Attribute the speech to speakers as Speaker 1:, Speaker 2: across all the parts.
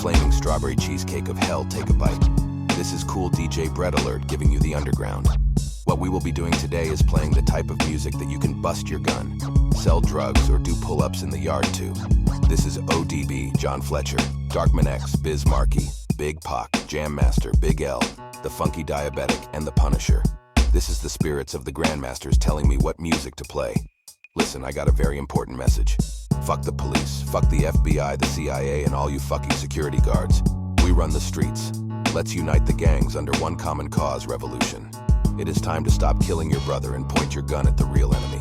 Speaker 1: flaming strawberry cheesecake of hell, take a bite. This is Cool DJ Bread Alert giving you the underground. What we will be doing today is playing the type of music that you can bust your gun, sell drugs, or do pull-ups in the yard to. This is ODB, John Fletcher, Darkman X, Biz Markie, Big Pac, Jam Master, Big L, The Funky Diabetic, and The Punisher. This is the spirits of the Grandmasters telling me what music to play. Listen, I got a very important message. Fuck the police, fuck the FBI, the CIA, and all you fucking security guards. We run the streets. Let's unite the gangs under one common cause, revolution. It is time to stop killing your brother and point your gun at the real enemy.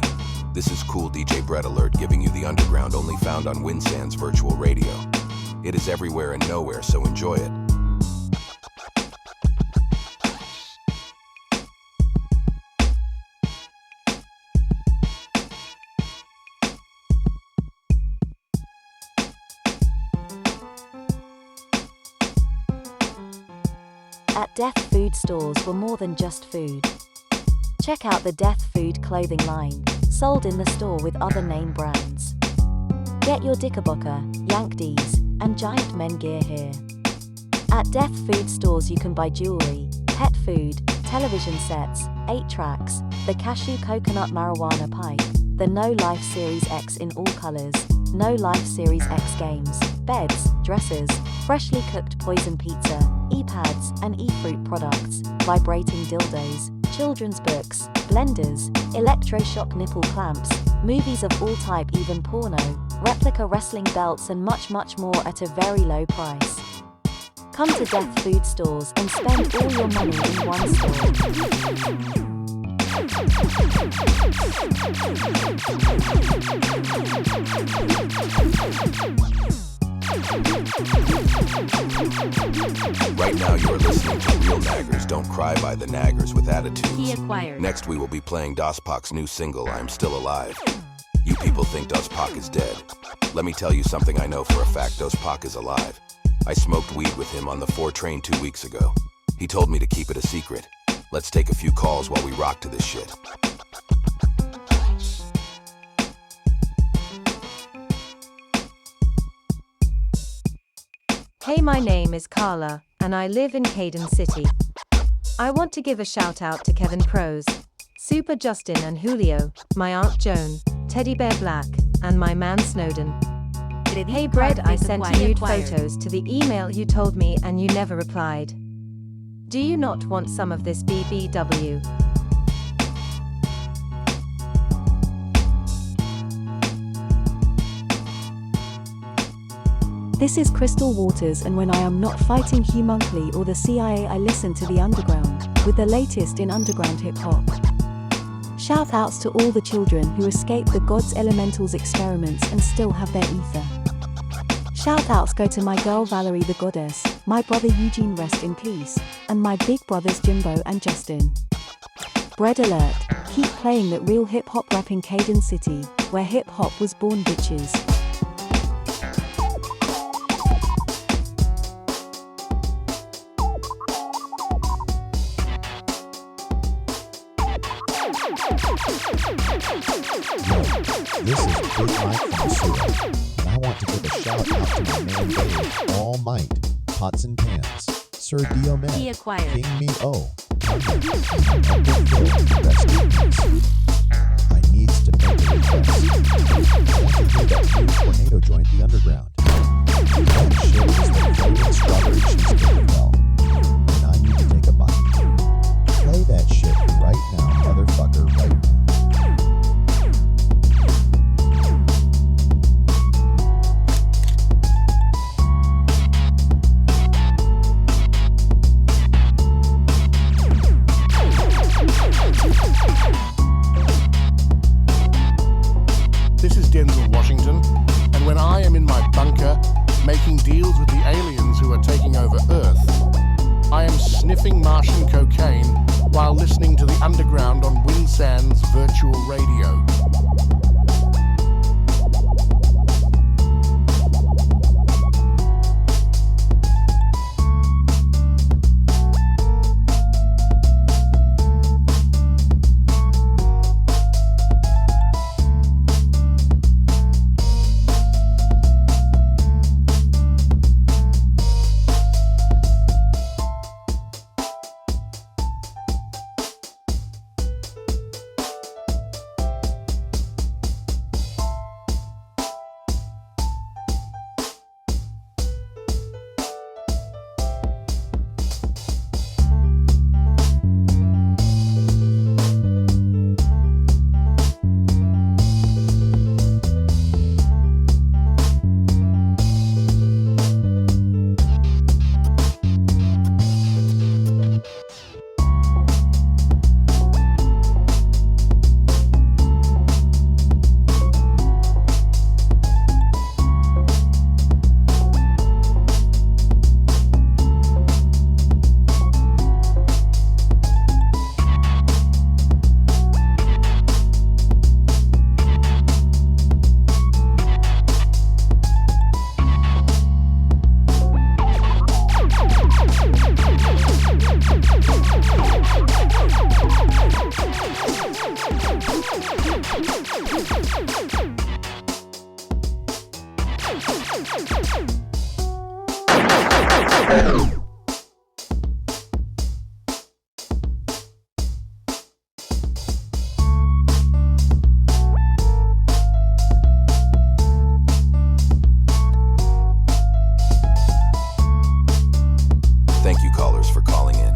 Speaker 1: This is Cool DJ Bread Alert giving you the underground, only found on Winsand's virtual radio. It is everywhere and nowhere, so enjoy it.
Speaker 2: At Death Food stores were more than just food. Check out the Death Food clothing line, sold in the store with other name brands. Get your Knickerbocker, Yankees, and Giant Men gear here. At Death Food stores you can buy jewelry, pet food, television sets, 8 tracks, the cashew coconut marijuana pipe, the No Life Series X in all colors, No Life Series X games, beds, dressers, freshly cooked poison pizza, e-pads and e-fruit products, vibrating dildos, children's books, blenders, electroshock nipple clamps, movies of all type, even porno, replica wrestling belts and much more at a very low price. Come to Death Food stores and spend all your money in one store.
Speaker 1: Right now you are listening to Real Naggers Don't Cry by the Naggers with Attitudes.
Speaker 3: He acquired.
Speaker 1: Next we will be playing Das Pac's new single, I'm Still Alive. You people think Das Pac is dead. Let me tell you something I know for a fact, Das Pac is alive. I smoked weed with him on the 4 train 2 weeks ago. He told me to keep it a secret. Let's take a few calls while we rock to this shit.
Speaker 4: Hey, my name is Carla, and I live in Caden City. I want to give a shout out to Kevin Prose, Super Justin and Julio, my Aunt Joan, Teddy Bear Black, and my man Snowden. Hey Bread, I sent you nude photos to the email you told me and you never replied. Do you not want some of this BBW?
Speaker 5: This is Crystal Waters, and when I am not fighting Humuncle or the CIA, I listen to the underground, with the latest in underground hip-hop. Shout outs to all the children who escaped the God's Elementals experiments and still have their ether. Shout outs go to my girl Valerie the Goddess, my brother Eugene rest in peace, and my big brothers Jimbo and Justin. Bread Alert, keep playing that real hip-hop rap in Caden City, where hip-hop was born, bitches.
Speaker 6: This is Big Mike from Suda, and I want to give a shout out to my man Dave, All Might, Pots and Pans, Sir Diomed,
Speaker 3: He acquired.
Speaker 6: King Me O, Uncle Phil, rest in peace. I needs to make a request. I want to hear that new tornado joint the underground. That shit is the flavoured strawberry cheesecake of hell, and I need to take a bite. Play that shit right now, motherfucker, right now.
Speaker 7: This is Denzel Washington, and when I am in my bunker making deals with the aliens who are taking over Earth, I am sniffing Martian cocaine while listening to the underground on Winsand's virtual radio.
Speaker 1: Thank you, callers, for calling in.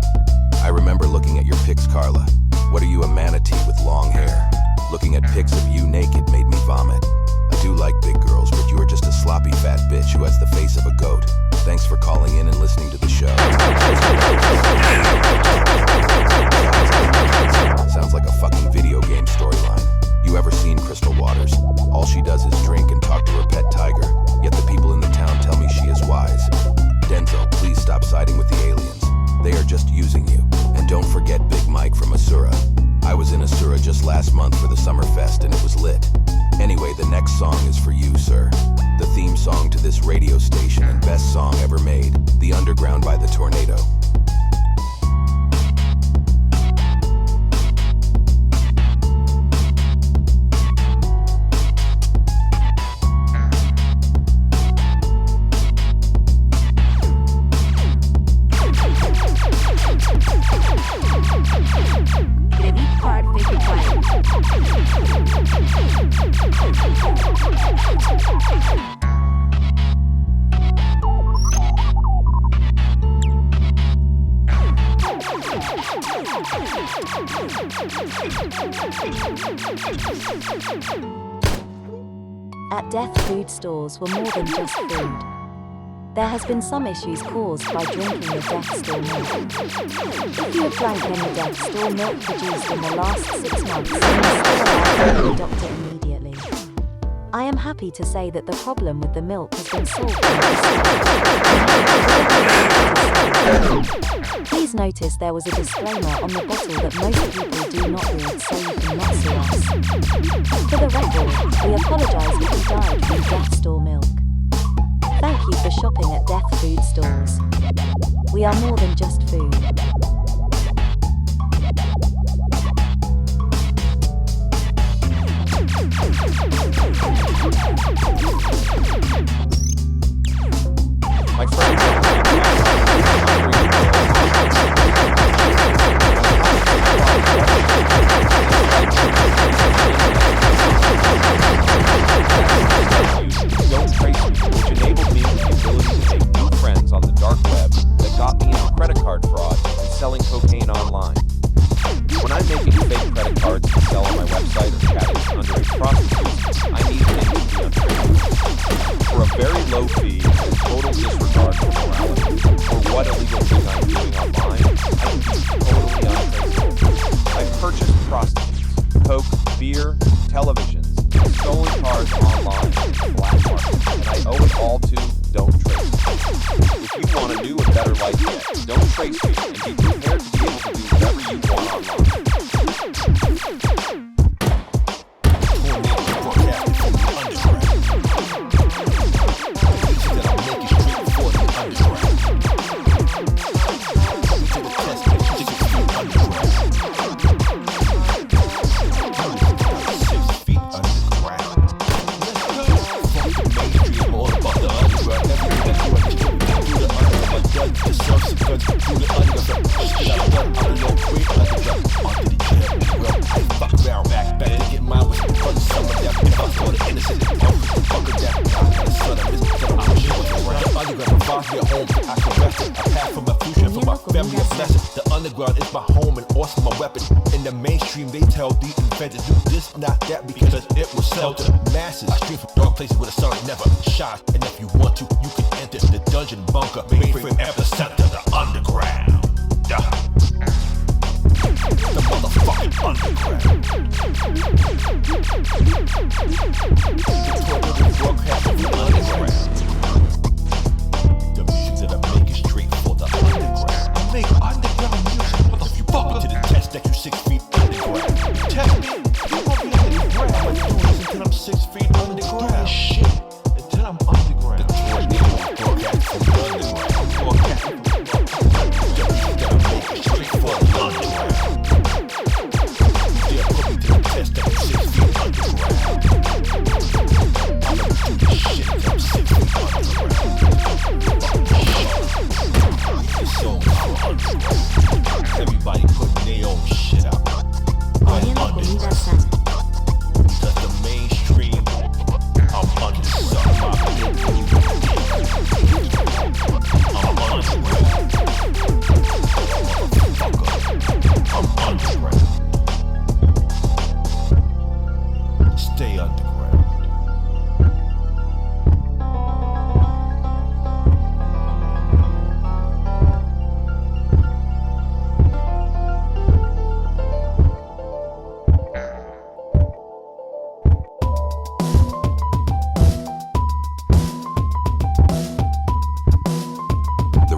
Speaker 1: I remember looking at your pics, Carla. What are you, a manatee with long hair? Looking at pics of you naked made me vomit. I do like big girls, but you are just a sloppy fat bitch who has the face of a goat. Thanks for calling in and listening to the show. Sounds like a fucking video game storyline. You ever seen Crystal Waters? All she does is drink and talk to her pet tiger, yet the people in the town tell me she is wise. Denzel, please stop siding with the aliens. They are just using you. And don't forget Big Mike from Asura. I was in Asura just last month for the Summerfest and it was lit. Anyway, the next song is for you, sir. The theme song to this radio station and best song ever made, The Underground by the Tornado.
Speaker 3: Credit card verified.
Speaker 2: At death food stores were more than just food. There has been some issues caused by drinking the death store milk. If you have drank any death store milk produced in the last 6 months, you must go to the doctor immediately. I am happy to say that the problem with the milk has been solved. Please notice there was a disclaimer on the bottle that most people do not read, so you cannot sue us. For the record, we apologize if you died from death store milk. Thank you for shopping at death food stores. We are more than just food.
Speaker 8: My friend. Don't trace me, which enabled me with the ability to make new friends on the dark web that got me into credit card fraud and selling cocaine online. When I'm making fake credit cards to sell on my website or chatting under a prostitute, I need things to be untraceable. For a very low fee and total disregard for morality, or what illegal thing I'm doing online, I can be totally untraceable. I've purchased prostitutes, coke, beer, televisions, stolen cars online, and black market, and I owe it all to Don't Trace Me. If you want a new and better life yet, don't trace me and be prepared to be able to do whatever you want online.
Speaker 9: The underground is my home and also my weapon. In the mainstream, they tell the inventor do this, not that, because it will sell to the masses. I stream from dark places where the sun never shines. And if you want to, you can enter the dungeon bunker, mainframe epicenter, the underground. The motherfucking underground. The underground. The music that I make is straight for the underground. I make underground music, if you fuck to the test that you 6 feet underground. Test me, you won't be underground. I'm gonna do this until I'm 6 feet underground. Shit, until I'm underground. The tornado broadcast from the underground. Broadcast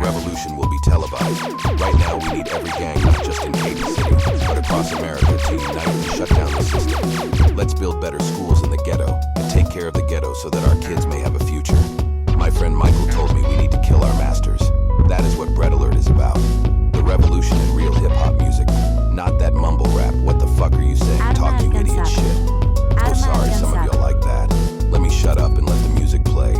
Speaker 1: revolution will be televised. Right now, we need every gang, not just in Katy City, but across America, to unite and shut down the system. Let's build better schools in the ghetto and take care of the ghetto so that our kids may have a future. My friend Michael told me we need to kill our masters. That is what Bread Alert is about. The revolution in real hip-hop music. Not that mumble rap. What the fuck are you saying? Talk, you idiot shit. Oh, sorry, some of y'all like that. Let me shut up and let the music play.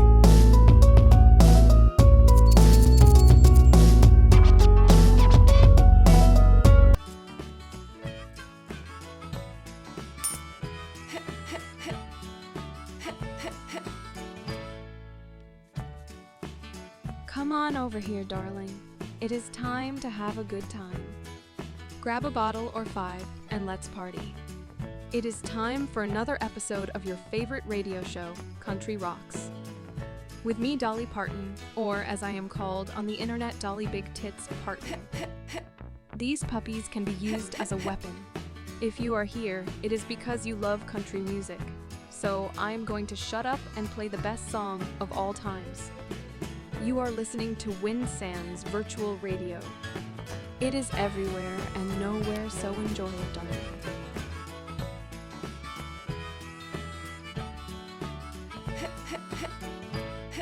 Speaker 10: Come on over here, darling. It is time to have a good time. Grab a bottle or 5 and let's party. It is time for another episode of your favorite radio show, Country Rocks. With me, Dolly Parton, or as I am called on the internet, Dolly Big Tits Parton. These puppies can be used as a weapon. If you are here, it is because you love country music. So I am going to shut up and play the best song of all times. You are listening to Wind Sands Virtual Radio. It is everywhere and nowhere so enjoy it, darling.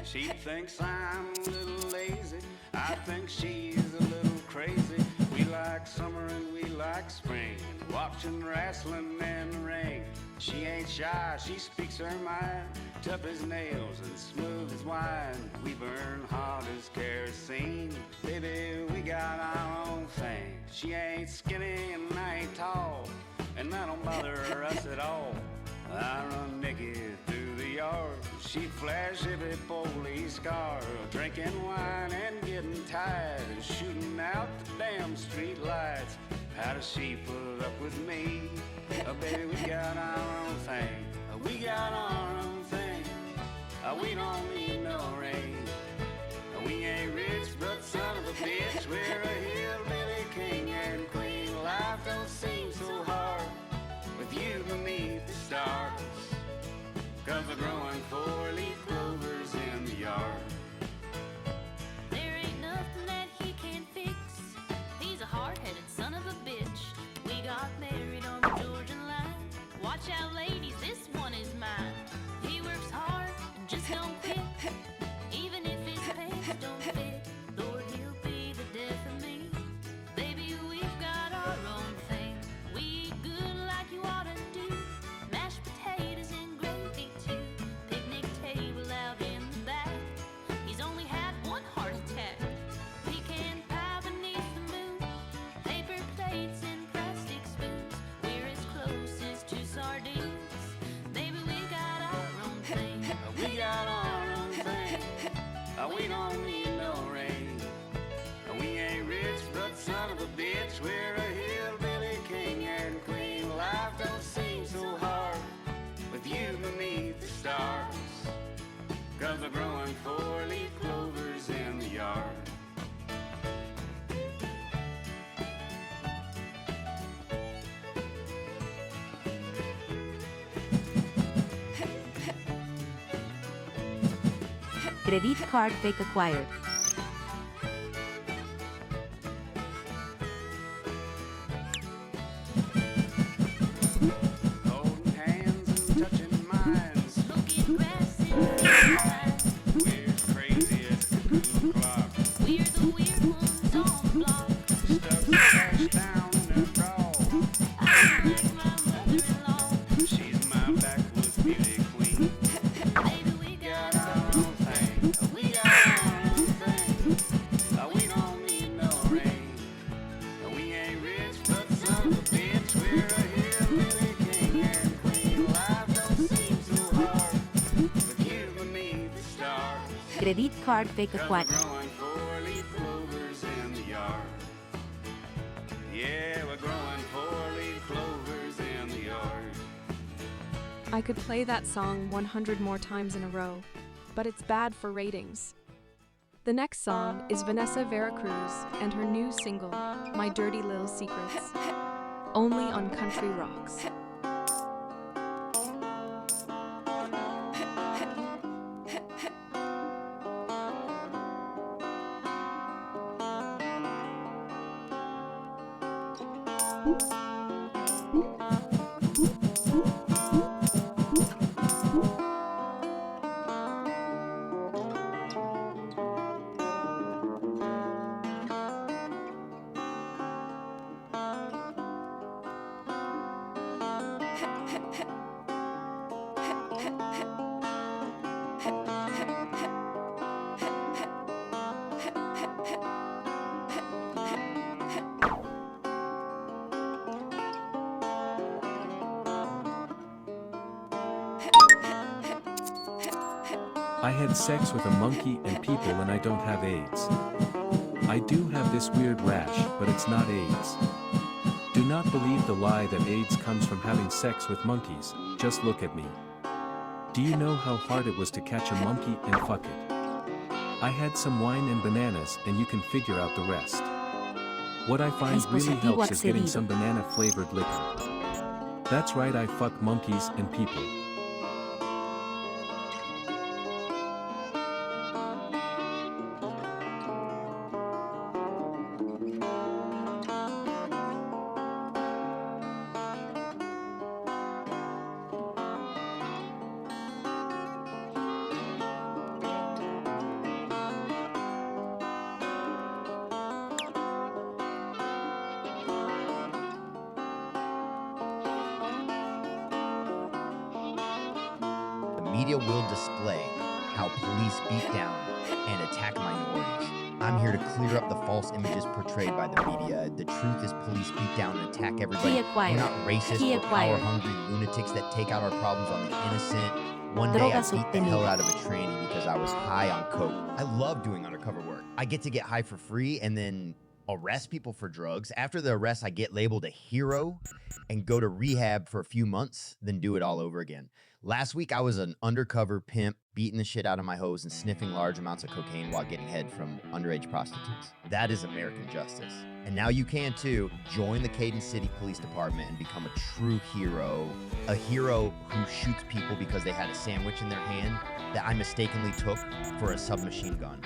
Speaker 11: She thinks I'm a little lazy. I think she's a little crazy. We like summer and we like spring, watching wrestling in the ring. She ain't shy, she speaks her mind, tough as nails and smooth as wine. We burn hot as kerosene, baby, we got our own thing. She ain't skinny and I ain't tall, and that don't bother us at all. I run naked through the yard, she flash every police car, drinking wine and getting tired, and shooting out the damn street lights. How does she put up with me? Baby, we got our own thing. We got our own thing. We don't need no rain. We ain't rich, but son of a bitch, we're a hillbilly king and queen. Life don't seem so hard with you beneath the stars, 'cause we're growing 4-leaf clovers in the yard.
Speaker 3: There ain't nothing that he can't fix. He's a hard-headed son of a bitch. We got married on the Georgian line. Watch out, ladies, this one is mine. He works hard and just don't quit. Even if his pants don't fit, Lord, he'll be the death of me. Baby, we've got our own thing. We eat good like you ought to do. Mashed potatoes and gravy too. Picnic table out in the back. He's only had one heart attack. Pecan pie beneath the moon. Paper plates and plastic spoons. We're as close as two sardines. Baby, we got our own thing.
Speaker 11: We got our own thing. We don't need no rain. We ain't rich, but son of a bitch, we're a hillbilly king and queen. Life don't seem so hard with you beneath the stars, 'cause we're growing 4-leaf clovers in the yard.
Speaker 12: Credit card fake acquired.
Speaker 11: Holding hands and touching minds.
Speaker 3: Smoking grass in the night.
Speaker 11: We're as crazy as a cuckoo clock.
Speaker 3: We're the weird ones on the block.
Speaker 11: Stuck the cash down in her draw.
Speaker 3: I like my mother-in-law.
Speaker 11: She's my backwoods beauty queen.
Speaker 3: Baby, we got
Speaker 11: Got our own thing. We got our own thing. We don't need no rain. We ain't rich, but son of a bitch, we're a hillbilly king and queen. Life don't seem so hard with you beneath the stars.
Speaker 12: Credit card fake
Speaker 11: 'Cause we're
Speaker 12: acquired.
Speaker 11: growing 4-leaf clovers in the yard. Yeah, we're growing 4-leaf clovers in the yard.
Speaker 10: I could play that song 100 more times in a row, but it's bad for ratings. The next song is Vanessa Veracruz and her new single, My Dirty Little Secrets, only on Country Rocks.
Speaker 13: I had sex with a monkey and people and I don't have AIDS. I do have this weird rash, but it's not AIDS. Do not believe the lie that AIDS comes from having sex with monkeys, just look at me. Do you know how hard it was to catch a monkey and fuck it? I had some wine and bananas and you can figure out the rest. What I find really helps is getting some banana flavored liquor. That's right, I fuck monkeys and people.
Speaker 14: Media will display how police beat down and attack minorities. I'm here to clear up the false images portrayed by the media. The truth is police beat down and attack everybody. We're not racist or power-hungry lunatics that take out our problems on the innocent. One day I beat the hell out of a tranny because I was high on coke. I love doing undercover work. I get to get high for free and then arrest people for drugs. After the arrest, I get labeled a hero and go to rehab for a few months, then do it all over again. Last week, I was an undercover pimp, beating the shit out of my hoes and sniffing large amounts of cocaine while getting head from underage prostitutes. That is American justice. And now you can too. Join the Cadence City Police Department and become a true hero. A hero who shoots people because they had a sandwich in their hand that I mistakenly took for a submachine gun.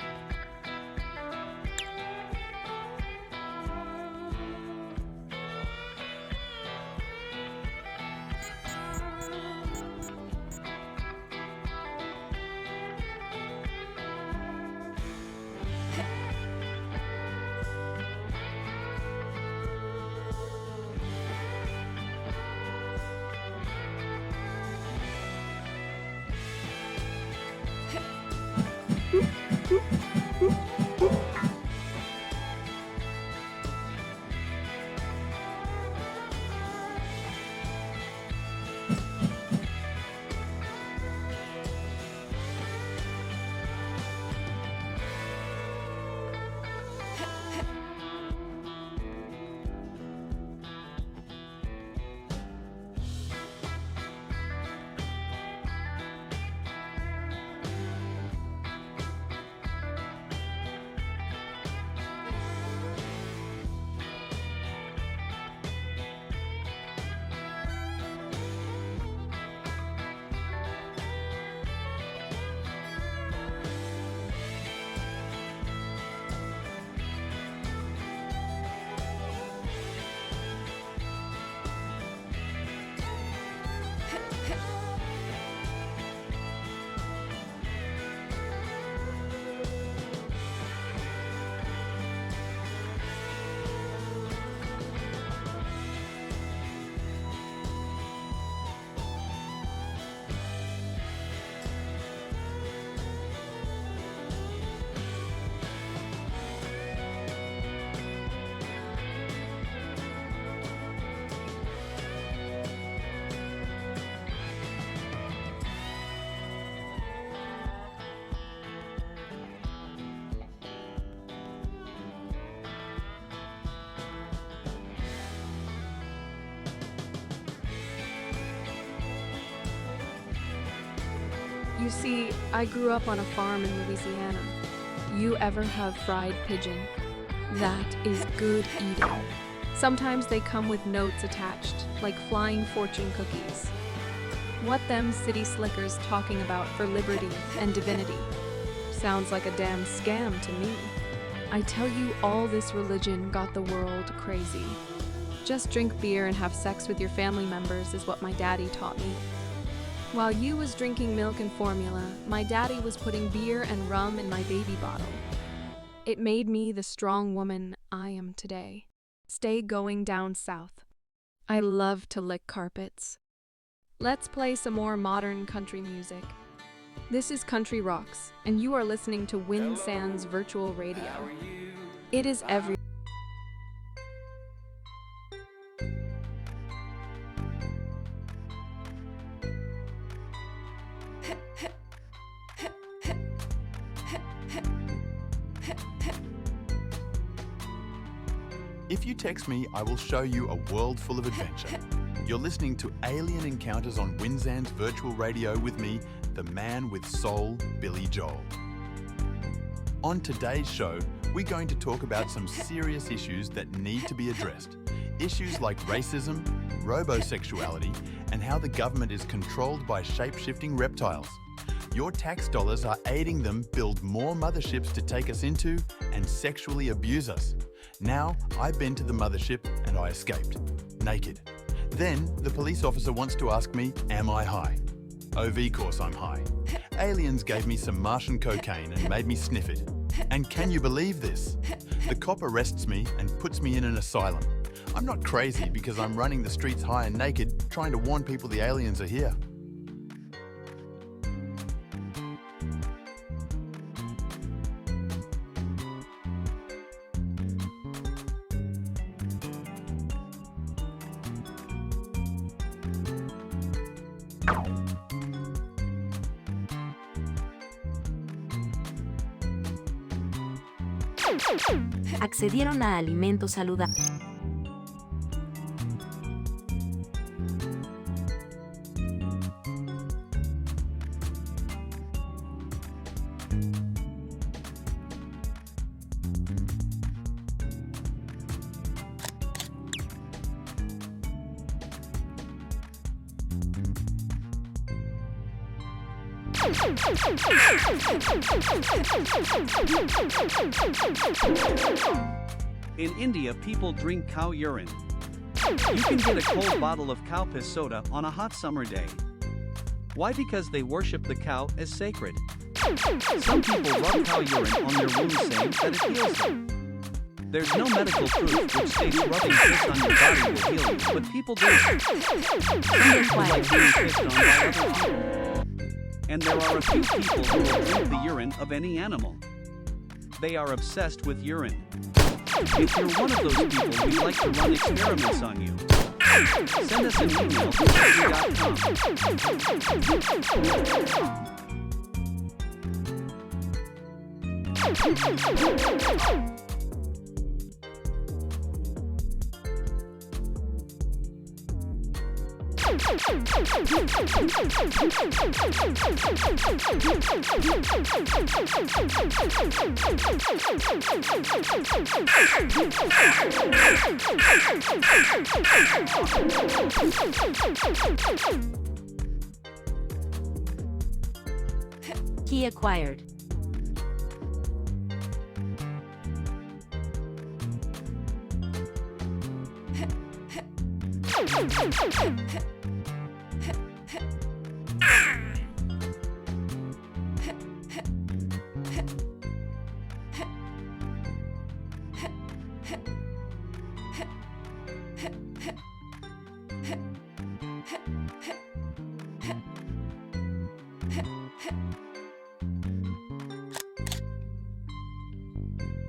Speaker 10: You see, I grew up on a farm in Louisiana. You ever have fried pigeon? That is good eating. Sometimes they come with notes attached, like flying fortune cookies. What them city slickers talking about for liberty and divinity? Sounds like a damn scam to me. I tell you, all this religion got the world crazy. Just drink beer and have sex with your family members is what my daddy taught me. While you was drinking milk and formula, my daddy was putting beer and rum in my baby bottle. It made me the strong woman I am today. Stay going down south. I love to lick carpets. Let's play some more modern country music. This is Country Rocks, and you are listening to Wind Sands Virtual Radio. It is every
Speaker 15: If you text me, I will show you a world full of adventure. You're listening to Alien Encounters on Winzan's Virtual Radio with me, the man with soul, Billy Joel. On today's show, we're going to talk about some serious issues that need to be addressed. Issues like racism, robosexuality, and how the government is controlled by shape-shifting reptiles. Your tax dollars are aiding them build more motherships to take us into and sexually abuse us. Now, I've been to the mothership and I escaped, naked. Then, the police officer wants to ask me, am I high? OV course I'm high. Aliens gave me some Martian cocaine and made me sniff it. And can you believe this? The cop arrests me and puts me in an asylum. I'm not crazy because I'm running the streets high and naked, trying to warn people the aliens are here.
Speaker 12: Accedieron a alimentos saludables.
Speaker 16: In India, people drink cow urine. You can get a cold bottle of cow piss soda on a hot summer day. Why? Because they worship the cow as sacred. Some people rub cow urine on their wounds saying that it heals them. There's no medical proof which states rubbing piss on your body will heal you, but people do it. Some people like being pissed on by other people. And there are a few people who will drink the urine of any animal. They are obsessed with urine. If you're one of those people, we'd like to run experiments on you. Send us an email to www.com.
Speaker 12: Key acquired.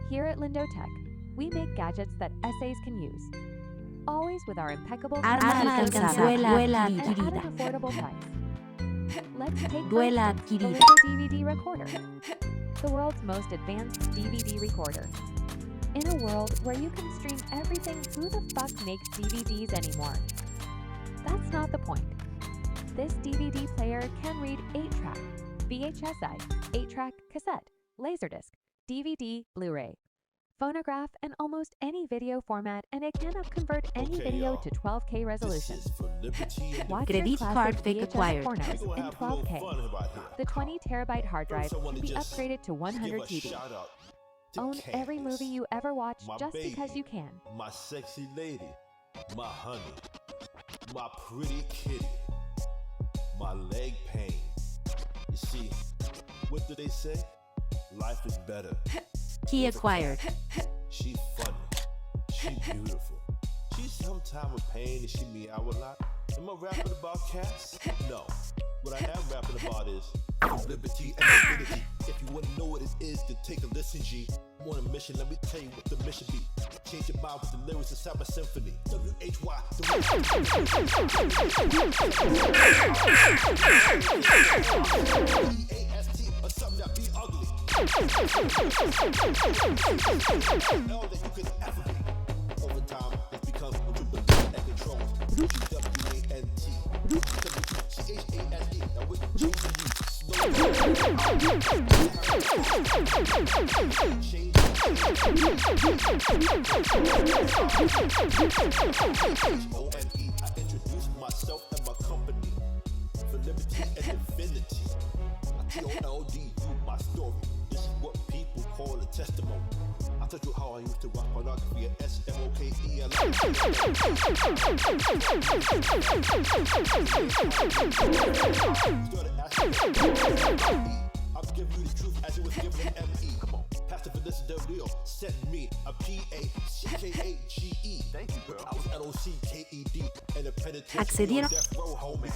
Speaker 17: Here at Lindotech, we make gadgets that essays can use. Always with our impeccable
Speaker 12: Arma alcanzada. Duela
Speaker 17: and at an
Speaker 12: adquirida.
Speaker 17: affordable price. Let's take
Speaker 12: Duela
Speaker 17: first the
Speaker 12: adquirida.
Speaker 17: Lindo DVD recorder, the world's most advanced DVD recorder. In a world where you can stream everything, who the fuck makes DVDs anymore? That's not the point. This DVD player can read 8-track, VHSi, 8-track cassette, Laserdisc, DVD, Blu-ray, phonograph, and almost any video format, and it can convert any video to 12K resolution. Watch your
Speaker 12: Credit
Speaker 17: classic
Speaker 12: card fake
Speaker 17: VHS
Speaker 12: acquired.
Speaker 17: pornos in 12K. The 20-terabyte hard drive can be upgraded to 100 GB. Own every movie you ever watched just because you can.
Speaker 9: My sexy lady. my honey, my pretty kitty, my leg pain. You see, what do they say? Life is better.
Speaker 12: Key acquired.
Speaker 9: She funny, she beautiful. She sometime with pain and she meow a lot. Am I rapping about cats? No. What I am rapping about is liberty and divinity. If you want to know what it is, then take a listen, G. I'm on a mission, let me tell you what the mission be. Change your mind with the lyrics inside my symphony. W-H-Y, the E-A-S-T, or something that be ugly. All that you could ever be. Over time, it's become what you believe and control. W-A-N-T. C-H-A-S-E. Now which change for you? Slow change. O-N-E. I introduced myself and my company for liberty and infinity. T-O-L-D-U, my story. This is what people call a testimony. I told you how I used to rock pornography at S-M-O-K-E-L. Started asking I'm giving you the truth as it was given in M-E. Come on. Pastor Vanessa Del Rio sent me a P-A-C-K-A-G-E. Thank you, girl. I was L-O-C-K-E-D and a penitentiary
Speaker 12: Accedieron.
Speaker 9: death row, homie.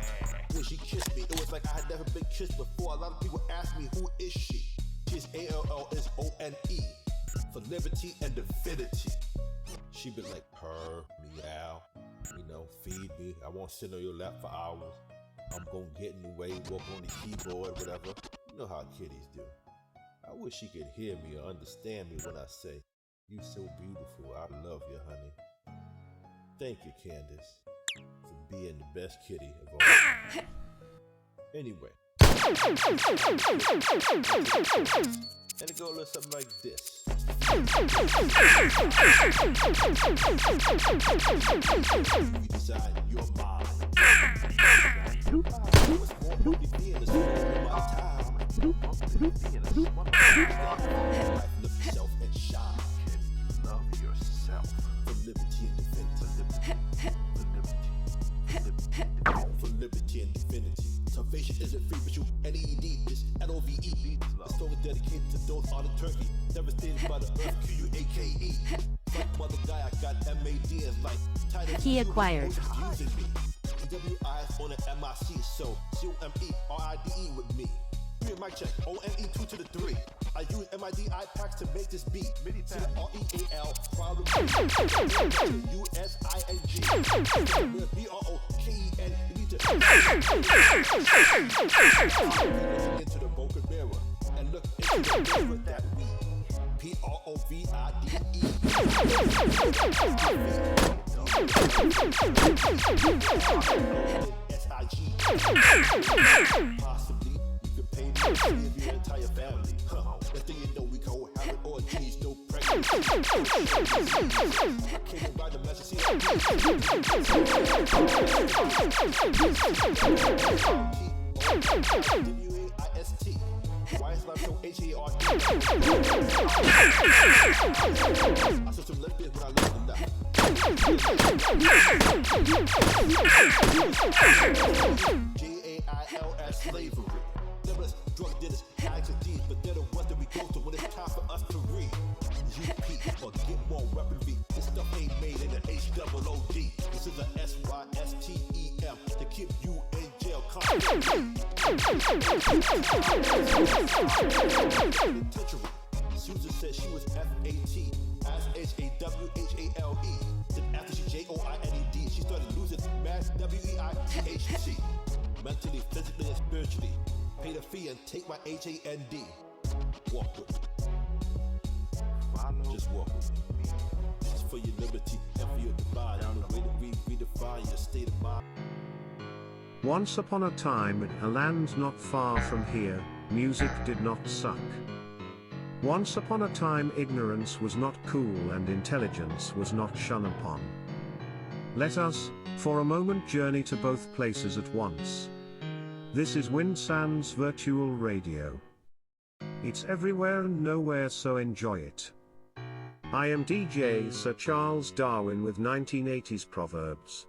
Speaker 9: When she kissed me, it was like I had never been kissed before. A lot of people ask me, who is she? She's A-L-L-S-O-N-E. For liberty and divinity. She been like, purr, meow, feed me. I won't sit on your lap for hours. I'm gonna get in the way, walk on the keyboard, whatever. You know how kitties do. I wish she could hear me or understand me when I say, you so beautiful, I love you, honey. Thank you, Candace, for being the best kitty of all time. Anyway. And it go a little something like this. You decide you're mine. What's more monkey being is all my time. Life, live yourself and shine. Love yourself. For liberty and divinity. For liberty and divinity. Salvation isn't free, but you N-E-D, it's L-O-V-E. The song is dedicated to those on the turkey, devastated by the earth, Q-U-A-K-E. Like mother guy, I got M-A-D and like title.
Speaker 12: Key acquired.
Speaker 9: Using me. W-I on an M-I-C, so C-O-M-E-R-I-D-E with me. Mic check, O-N-E 2 to the 3. I use M-I-D-I packs to make this beat. C-R-E-A-L, proud of me. U-S-I-N-G. B-R-O-K-E-N. You need to into the broken mirror and look into the mirror that we P-R-O-V-I-D-E. S-I-G. Possibly. Pay me to save your entire family. Next thing you know, we go have it all G's, no pregnancy. Came by the message, see W-A-I-S-T. Why is life so H-A-R-T? I saw some lesbians when I left them down. G-A-I-L-S slavery. Nevertheless, drug dealers, addicts and D's, but they're the ones that we go to when it's time for us to read. UP, or get more weaponry. This stuff ain't made in an H-double-O-D. This is a S-Y-S-T-E-M to keep you in jail constantly. Susan said she was F-A-T, as H-A-W-H-A-L-E. Then after she J-O-I-N-E-D, she started losing mass W-E-I-T-H-C. Mentally, physically, and spiritually. Pay the fee and take my H-A-N-D. Walk with me. Just walk with me. This is for your liberty and for your divine. And the way that we redefine your state of mind.
Speaker 18: Once upon a time in a land not far from here, music did not suck. Once upon a time ignorance was not cool and intelligence was not shun upon. Let us, for a moment, journey to both places at once. This is Winsands Virtual Radio. It's everywhere and nowhere, so enjoy it. I am DJ Sir Charles Darwin with 1980s proverbs.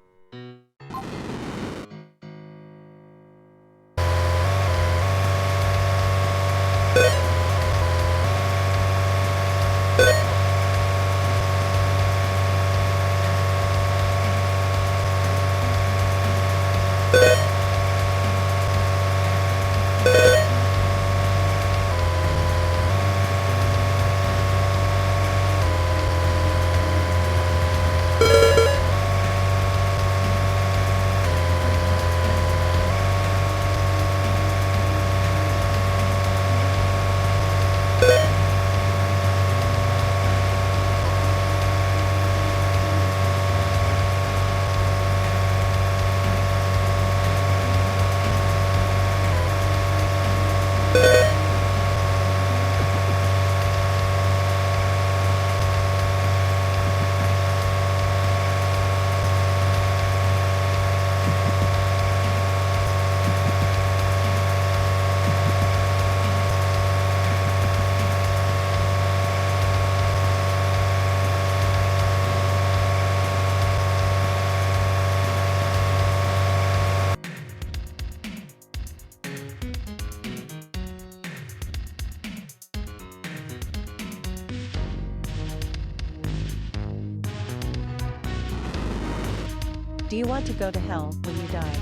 Speaker 4: Do you want to go to hell when you die?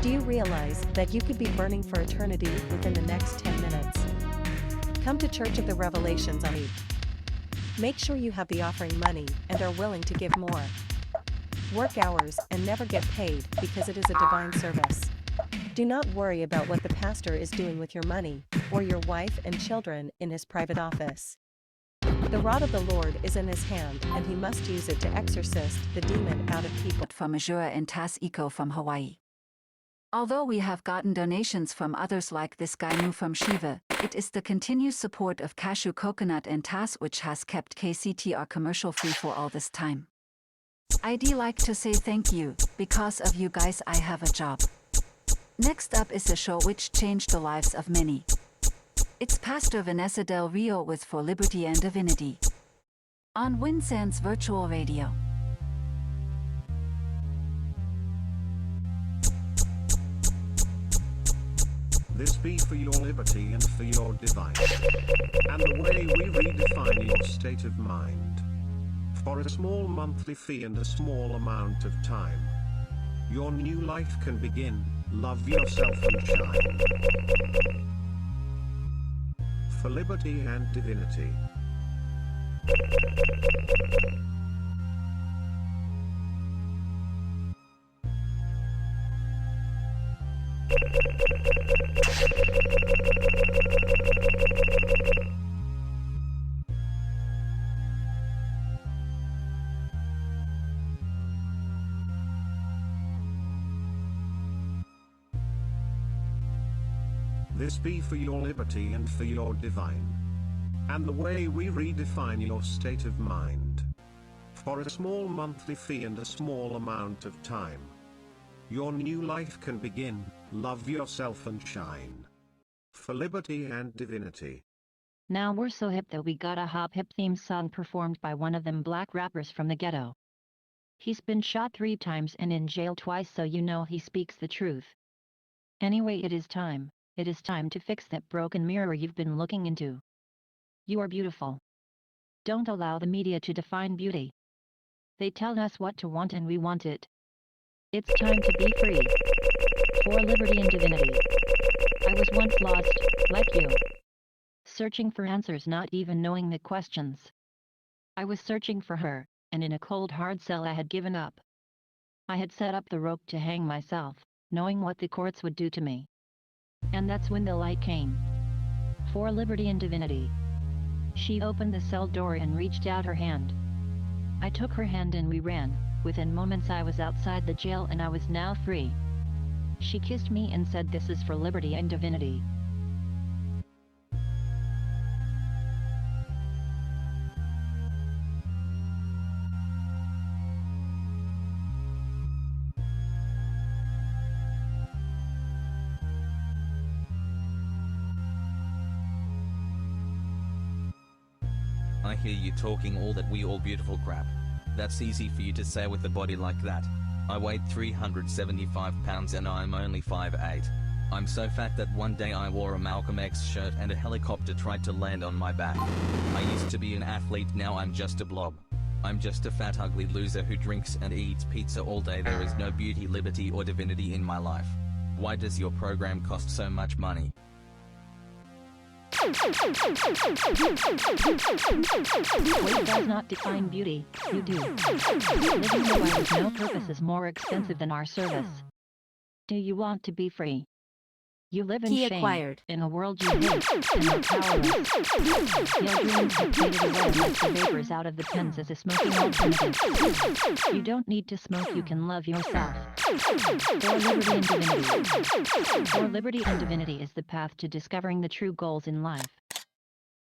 Speaker 4: Do you realize that you could be burning for eternity within the next 10 minutes? Come to Church of the Revelations on Eat. Make sure you have the offering money and are willing to give more. Work hours and never get paid because it is a divine service. Do not worry about what the pastor is doing with your money, or your wife and children in his private office. The rod of the Lord is in his hand, and he must use it to exorcist the demon out of people.
Speaker 19: From Azura and Tas Eco from Hawaii. Although we have gotten donations from others like this guy Mu from Shiva, it is the continued support of Cashew Coconut and Tas which has kept KCTR commercial free for all this time. I'd like to say thank you, because of you guys I have a job. Next up is a show which changed the lives of many. It's Pastor Vanessa Del Rio with For Liberty and Divinity. On Winsands Virtual Radio.
Speaker 18: This be for your liberty and for your divine. And the way we redefine your state of mind. For a small monthly fee and a small amount of time. Your new life can begin. Love yourself and shine. For liberty and divinity. This be for your liberty and for your divine. And the way we redefine your state of mind. For a small monthly fee and a small amount of time. Your new life can begin. Love yourself and shine. For liberty and divinity.
Speaker 20: Now we're so hip that we got a hop hip theme song performed by one of them black rappers from the ghetto. He's been shot 3 times and in jail twice, so you know he speaks the truth. Anyway, it is time. It is time to fix that broken mirror you've been looking into. You are beautiful. Don't allow the media to define beauty. They tell us what to want and we want it. It's time to be free. For liberty and divinity. I was once lost, like you. Searching for answers, not even knowing the questions. I was searching for her, and in a cold hard cell I had given up. I had set up the rope to hang myself, knowing what the courts would do to me. And that's when the light came. For liberty and divinity. She opened the cell door and reached out her hand. I took her hand and we ran. Within moments I was outside the jail and I was now free. She kissed me and said, "This is for liberty and divinity."
Speaker 21: I hear you talking all that we all beautiful crap. That's easy for you to say with a body like that. I weigh 375 pounds and I'm only 5'8". I'm so fat that one day I wore a Malcolm X shirt and a helicopter tried to land on my back. I used to be an athlete, now I'm just a blob. I'm just a fat ugly loser who drinks and eats pizza all day. There is no beauty, liberty or divinity in my life. Why does your program cost so much money?
Speaker 20: Weight does not define beauty, you do. Living your life with no purpose is more expensive than our service. Do you want to be free? You live in
Speaker 12: Key
Speaker 20: shame,
Speaker 12: acquired.
Speaker 20: in a world you hate, and are powerless. Your dreams have faded away like the vapors out of the pens as a smoking alternative. You don't need to smoke, you can love yourself. For liberty and divinity. For liberty and divinity is the path to discovering the true goals in life.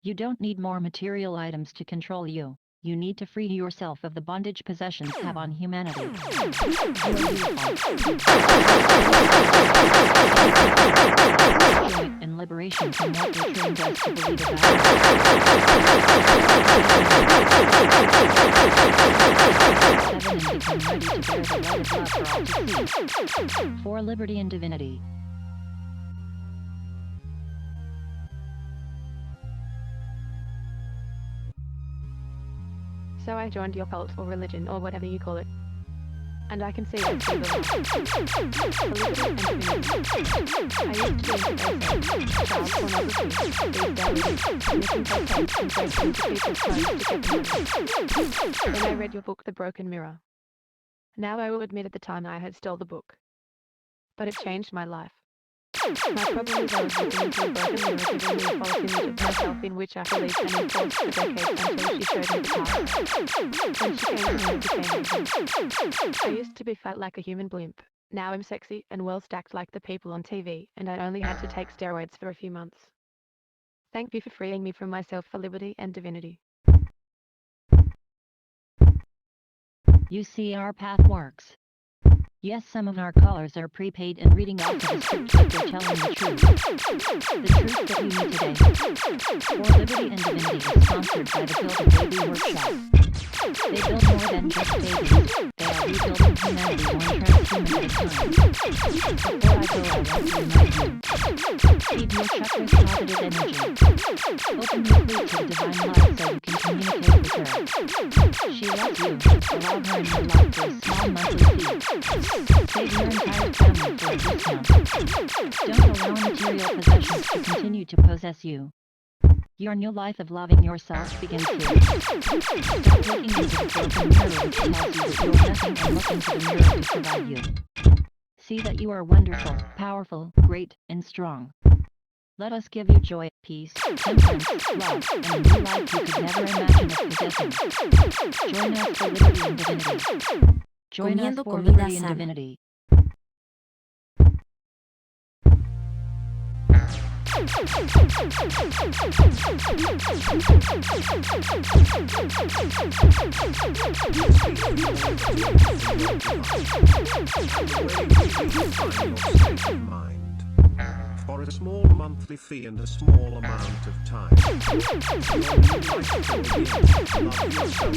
Speaker 20: You don't need more material items to control you. You need to free yourself of the bondage possessions have on humanity. You are beautiful. Joy and liberation from what you're trained us to believe about. Seven and become ready to bear the light of love for all to see. For liberty and divinity.
Speaker 22: So I joined your cult or religion or whatever you call it. And I can see I see the light. Polygamy and divinity. I used to be into basic, child pornography, bestiality, missing cocaine and breaking into people's homes to get the money. Then I read your book, The Broken Mirror. Now I will admit at the time I had stole the book. But it changed my life. My problem is I was looking into a broken mirror giving me a false image of myself in which I believed and enforced for decades until she showed me the past. When she came to me, I became Asian. I used to be fat like a human blimp. Now I'm sexy and well stacked like the people on TV, and I only had to take steroids for a few months. Thank you for freeing me from myself for liberty and divinity.
Speaker 20: You see, our path works. Yes, some of our callers are prepaid and reading off of the script, but they're telling the truth. The truth that we need today. For Liberty and Divinity is sponsored by the Build a Baby Workshop. They build more than just babies. They are rebuilding humanity one transhuman at a time. Before I go, I want to remind you. Feed your chakras positive energy. Open your fleet to the divine light so you can communicate with her. She loves you. Allow her in your life for a small monthly fee. Save your entire family for a discount. Don't allow material possessions to continue to possess you. Your new life of loving yourself begins here. Stop looking into the broken mirror which tells you that you're nothing and look into the mirror to provide you. See that you are wonderful, powerful, great, and strong. Let us give you joy, peace, temperance, love, and a new life you could never imagine of possessing. Join us for liberty and divinity. Join us
Speaker 12: Comiendo
Speaker 20: for
Speaker 12: comida
Speaker 20: liberty and
Speaker 12: sana.
Speaker 20: divinity.
Speaker 18: For a small monthly fee and a small amount of time. Your new life will begin. Love yourself.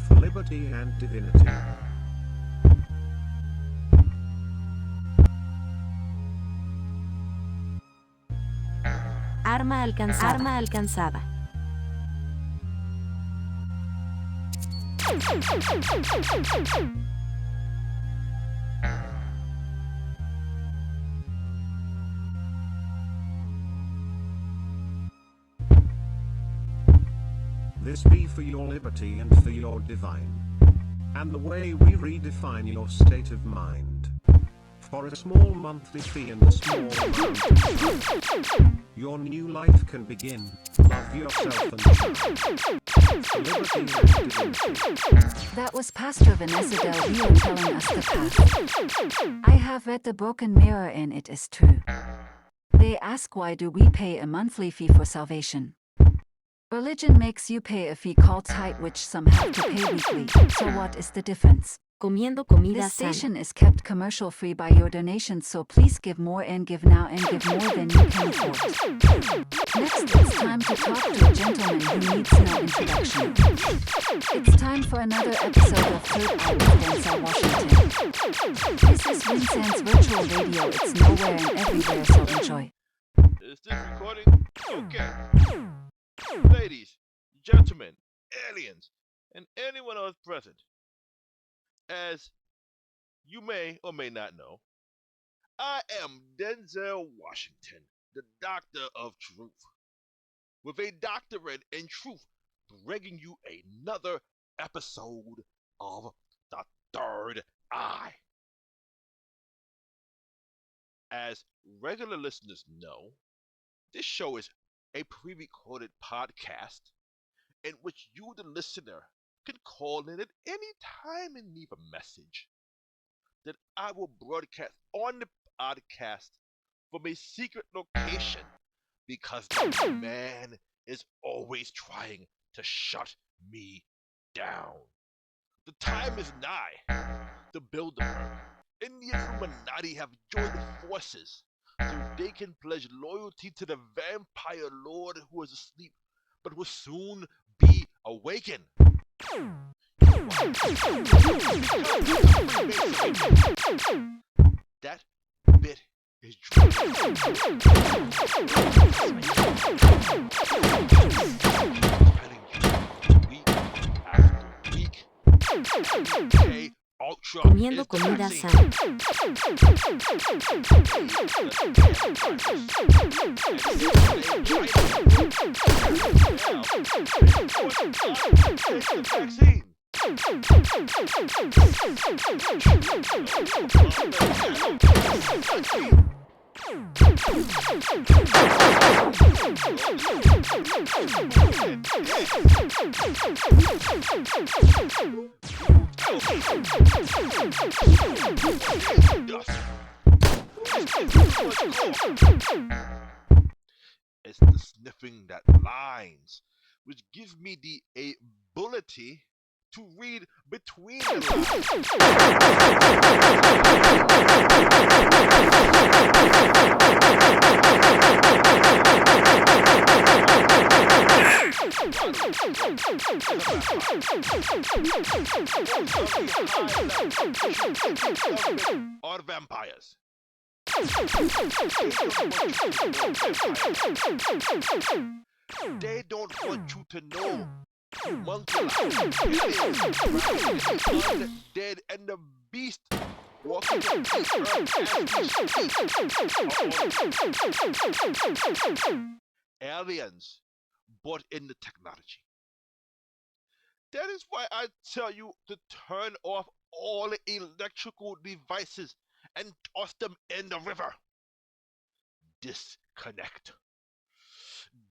Speaker 18: For liberty and divinity.
Speaker 12: Arma alcanzada. Arma alcanzada.
Speaker 18: This be for your liberty and for your divine. And the way we redefine your state of mind. For a small monthly fee and a small amount of time, your new life can begin. Love yourself and shine. For liberty and divinity.
Speaker 19: That was Pastor Vanessa Del Rio telling us the path. I have read The Broken Mirror and it is true. They ask why do we pay a monthly fee for salvation? Religion makes you pay a fee called tithe which some have to pay weekly, so what is the difference?
Speaker 12: Comiendo comida
Speaker 19: This
Speaker 12: sana.
Speaker 19: station is kept commercial free by your donations, so please give more and give now and give more than you can afford. Next, it's time to talk to a gentleman who needs no introduction. It's time for another episode of Third Eye with Denzel Washington. This is Winsand's virtual radio. It's nowhere and everywhere, so enjoy.
Speaker 9: Is this recording? Okay. Ladies, gentlemen, aliens, and anyone else present. As you may or may not know, I am Denzel Washington, the Doctor of Truth, with a doctorate in truth, bringing you another episode of The Third Eye. As regular listeners know, this show is a pre-recorded podcast in which you, the listener, can call in at any time and leave a message that I will broadcast on the podcast from a secret location because the man is always trying to shut me down. The time is nigh. The Bilderberg and the Illuminati have joined forces so they can pledge loyalty to the vampire lord who is asleep but will soon be awakened. That bit is
Speaker 12: Comiendo comida sana.
Speaker 9: It's the sniffing that lines, which gives me the ability to read between the are vampires. They don't want you to know. Monkey undead and the beast walking the earth. Aliens brought in the technology. That is why I tell you to turn off all electrical devices and toss them in the river. Disconnect.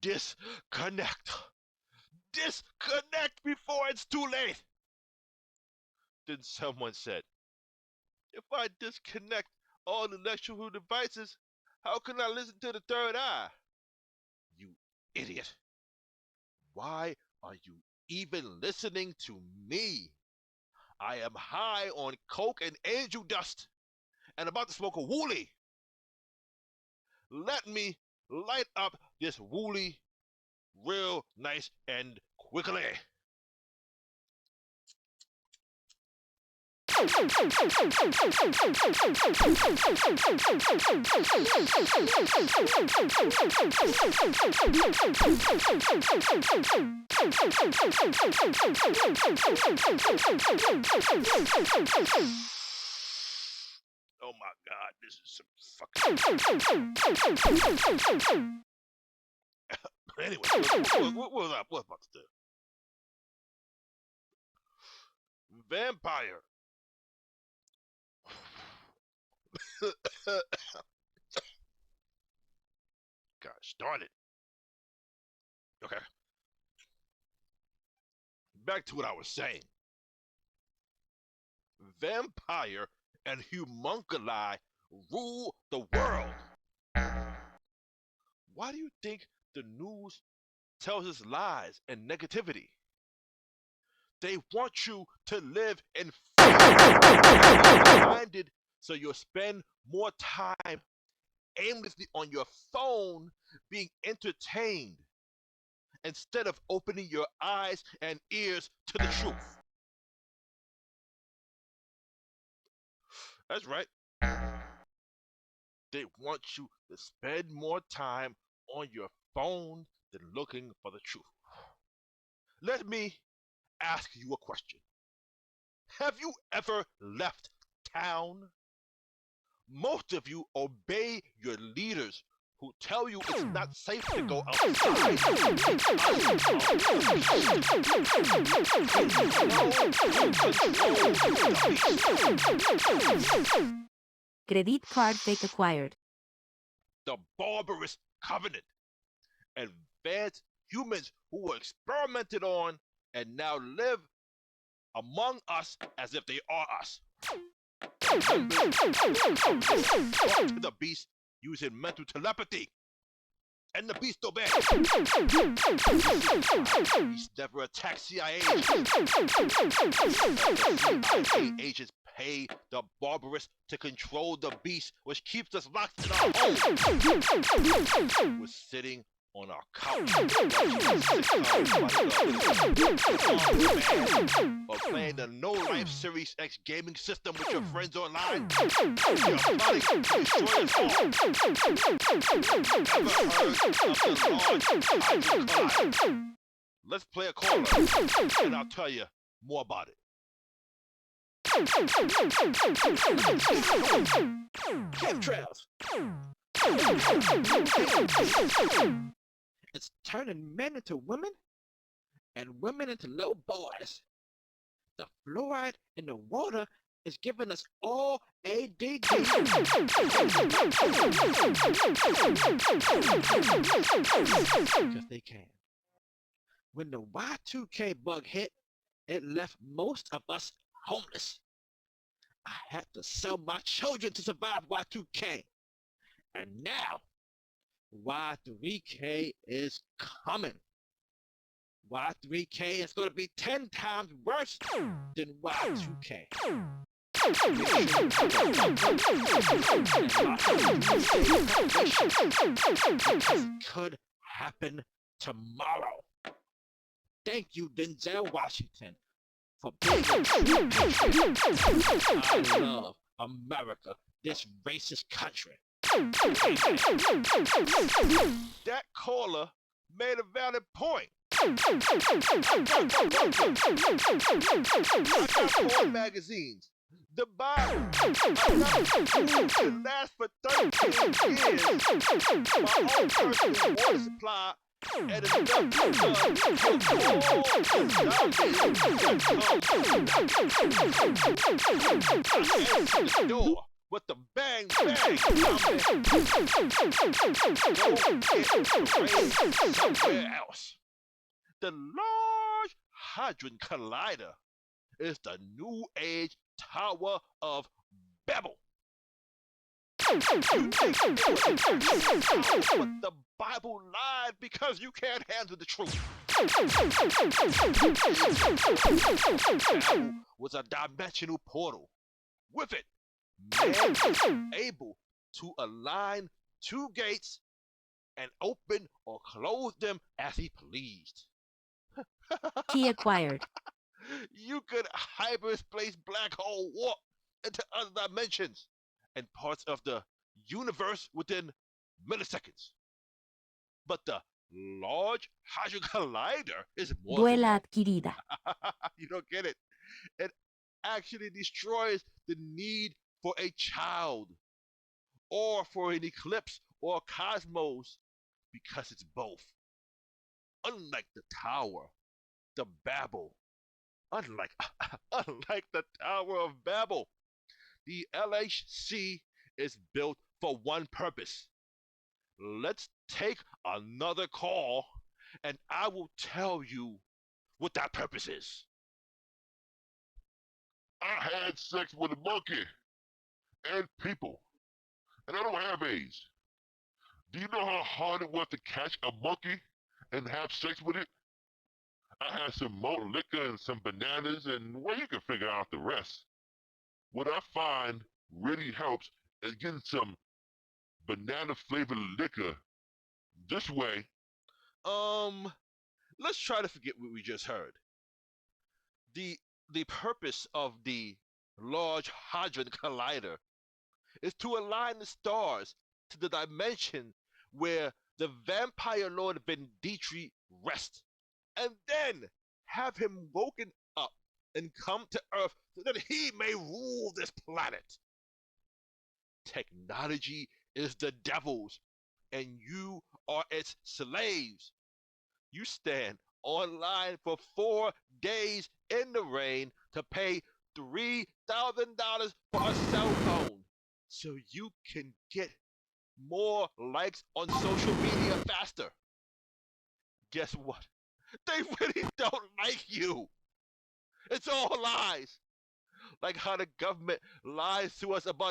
Speaker 9: Disconnect. Disconnect before it's too late. Then someone said, if I disconnect all electrical devices, how can I listen to the third eye? You idiot. Why are you even listening to me? I am high on coke and angel dust and about to smoke a wooly. Let me light up this wooly real nice and quickly. Oh my God, this is some fucking. Anyway, what was I about to do? Vampire. Gosh darn it. Okay. Back to what I was saying. Vampire and homunculi rule the world. Why do you think the news tells us lies and negativity? They want you to live in fear, so you'll spend more time aimlessly on your phone being entertained instead of opening your eyes and ears to the truth. That's right. They want you to spend more time on your phone than looking for the truth. Let me ask you a question. Have you ever left town? Most of you obey your leaders who tell you it's not safe to go outside.
Speaker 12: Credit card fake acquired.
Speaker 9: The barbarous covenant. Advanced humans who were experimented on and now live among us as if they are us. To the beast using mental telepathy. And the beast obeyed. Beast never attacked CIA agents. CIA agents pay the barbarous to control the beast, which keeps us locked in our home. We're sitting on our couch, or playing the No Life Series X gaming system with your friends online. You're plotting to destroy us all. Ever heard of the Large Hadron Collider? Let's play a caller, and I'll tell you more about it.
Speaker 5: Chemtrails. It's turning men into women and women into little boys. The fluoride in the water is giving us all ADD. Because they can. When the Y2K bug hit, it left most of us homeless. I had to sell my children to survive Y2K. And now, Y3K is coming. Y3K is going to be 10 times worse than Y2K. It could happen tomorrow. Thank you, Denzel Washington, for being a true patriot. I love America, this racist country.
Speaker 9: That caller made a valid point. I got 4 magazines. The Bible. Food can last for 13 years. My own personal water supply and enough to kill all the zombies. The door with the bang bang. Somewhere else. The Large Hadron Collider is the New Age Tower of Babel. You think it was an actual tower, but the Bible lied because you can't handle the truth. Babel was a dimensional portal. With it, man was able to align 2 gates and open or close them as he pleased.
Speaker 12: Key acquired.
Speaker 9: You could hyperspace black hole warp into other dimensions and parts of the universe within milliseconds. But the Large Hadron Collider is more
Speaker 12: Duela adquirida.
Speaker 9: You don't get it. It actually destroys the need for a child or for an eclipse or cosmos because it's both. Unlike the tower, the Babel, unlike the Tower of Babel, the LHC is built for one purpose. Let's take another call and I will tell you what that purpose is.
Speaker 6: I had sex with a monkey and people, and I don't have AIDS. Do you know how hard it was to catch a monkey and have sex with it? I had some malt liquor and some bananas, and well, you can figure out the rest. What I find really helps is getting some banana flavored liquor. This way,
Speaker 5: Let's try to forget what we just heard. The purpose of the Large Hadron Collider is to align the stars to the dimension where the vampire lord Venditri rests, and then have him woken up and come to Earth so that he may rule this planet. Technology is the devil's, and you are its slaves. You stand online for 4 days in the rain to pay $3,000 for a cell phone so you can get more likes on social media faster. Guess what? They really don't like you. It's all lies. Like how the government lies to us about